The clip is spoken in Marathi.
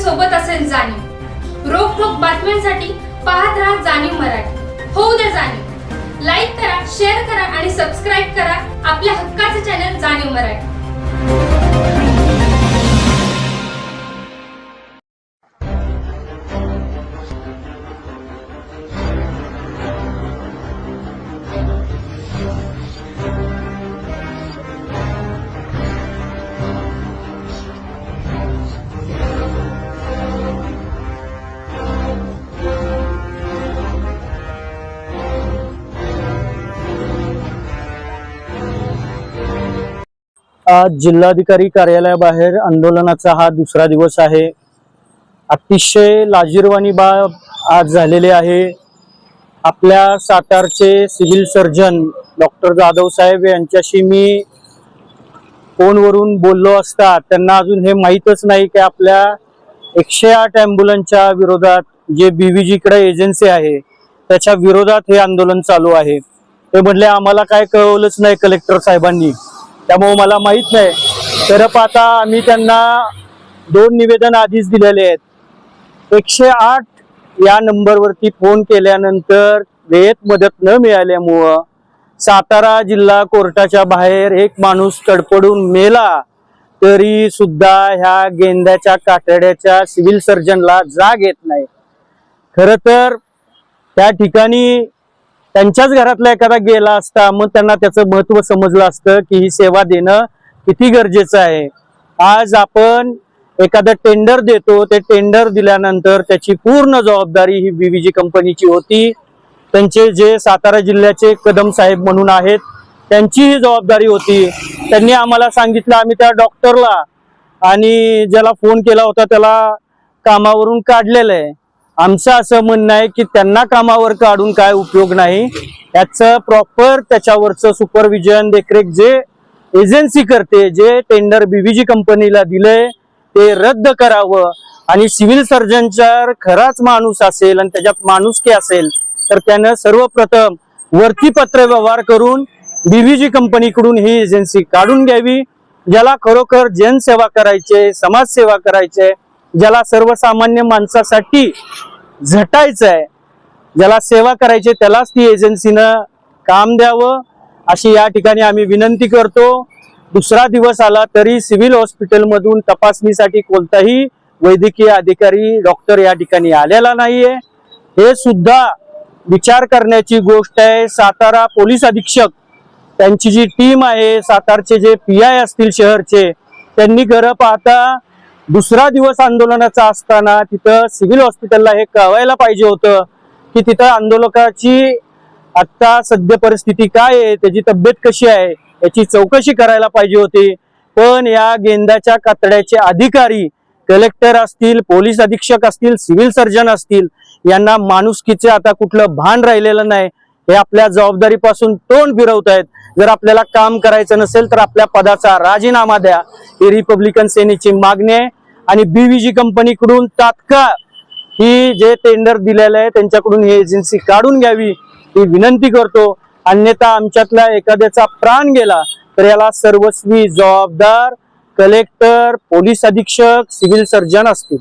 सोबत असेल जाणीव। रोखोक बातम्यांसाठी पाहत राहा जाणीव मराठी। होऊ द्या जाणीव। लाईक करा, शेअर करा आणि सबस्क्राईब करा आपल्या हक्काचे चॅनल जाणीव मराठी। आज जिल्हाधिकारी कार्यालयाबाहेर आंदोलनाचा हा दुसरा दिवस आहे। अतिशय लाजिरवाणी बाब आज झालेली आहे। आपल्या सातारचे सिव्हिल सर्जन डॉक्टर जाधव साहेब यांच्याशी मी फोनवरून बोललो असता त्यांना अजून हे माहीतच नाही की आपल्या 108 ॲम्ब्युलन्सच्या विरोधात जे BVG कडे एजन्सी आहे त्याच्या विरोधात हे आंदोलन चालू आहे। ते म्हटले आम्हाला काय कळवलंच नाही कलेक्टर साहेबांनी, त्यामुळे मला माहित नाही। तर आता आम्ही त्यांना 2 निवेदन आधीच दिलेले आहेत। 108 या नंबरवरती फोन केल्यानंतर वेळेत मदत न मिळाल्यामुळं सातारा जिल्हा कोर्टाच्या बाहेर एक माणूस तडपडून मेला तरी सुद्धा ह्या गेंद्याच्या कातड्याच्या सिव्हिल सर्जनला जाग येत नाही। खरं तर त्या ठिकाणी त्यांच्याच घरातला एखादा गेला असता मग त्यांना त्याचं महत्त्व समजलं असतं की ही सेवा देणं किती गरजेचं आहे। आज आपण एखादं टेंडर देतो, ते टेंडर दिल्यानंतर त्याची पूर्ण जबाबदारी ही BVG कंपनीची होती। त्यांचे जे सातारा जिल्ह्याचे कदम साहेब म्हणून आहेत त्यांची ही जबाबदारी होती। त्यांनी आम्हाला सांगितलं, आम्ही त्या डॉक्टरला आणि ज्याला फोन केला होता त्याला कामावरून काढलेलं आहे। आमचं असं म्हणणं आहे की त्यांना कामावर काढून काय उपयोग नाही, याचं प्रॉपर त्याच्यावरचं सुपरविजन देखरेख जे एजन्सी करते, जे टेंडर BVG कंपनीला दिलंय ते रद्द करावं। आणि सिव्हिल सर्जनचा खराच माणूस असेल आणि त्याच्यात माणुसकी असेल तर त्यानं सर्वप्रथम वरती पत्र व्यवहार करून BVG कंपनीकडून ही एजन्सी काढून घ्यावी। ज्याला खरोखर जनसेवा करायचे, समाजसेवा करायचे, ज्याला सर्वसामान्य माणसासाठी झटायचं आहे, ज्याला सेवा करायची त्यालाच ती एजन्सीनं काम द्यावं अशी या ठिकाणी आम्ही विनंती करतो। दुसरा दिवस आला तरी सिव्हिल हॉस्पिटलमधून तपासणीसाठी कोणताही वैद्यकीय अधिकारी डॉक्टर या ठिकाणी आलेला नाहीये। हे सुद्धा विचार करण्याची गोष्ट आहे। सातारा पोलीस अधीक्षक त्यांची जी टीम आहे, सातारचे जे PI असतील शहरचे, त्यांनी घर पाहता दुसरा दिवस आंदोलनाचा असताना तिथं सिव्हिल हॉस्पिटलला हे कळवायला पाहिजे होतं की तिथं आंदोलकाची आता सध्या परिस्थिती काय आहे, त्याची तब्येत कशी आहे याची चौकशी करायला पाहिजे होती। पण या गेंदाच्या कातड्याचे अधिकारी कलेक्टर असतील, पोलीस अधीक्षक असतील, सिव्हिल सर्जन असतील, यांना माणुसकीचे आता कुठलं भान राहिलेलं नाही। हे आपल्या जबाबदारीपासून तोंड फिरवत आहेत। जर आपल्याला काम करायचं नसेल तर आपल्या पदाचा राजीनामा द्या, ही रिपब्लिकन सेनेची मागणी आहे। आणि BVG कंपनीकडून तात्काळ ही जे टेंडर दिलेलं आहे त्यांच्याकडून ही एजन्सी काढून घ्यावी ही विनंती करतो। अन्यथा आमच्यातल्या एखाद्याचा प्राण गेला तर याला सर्वस्वी जबाबदार कलेक्टर, पोलीस अधीक्षक, सिव्हिल सर्जन असतील।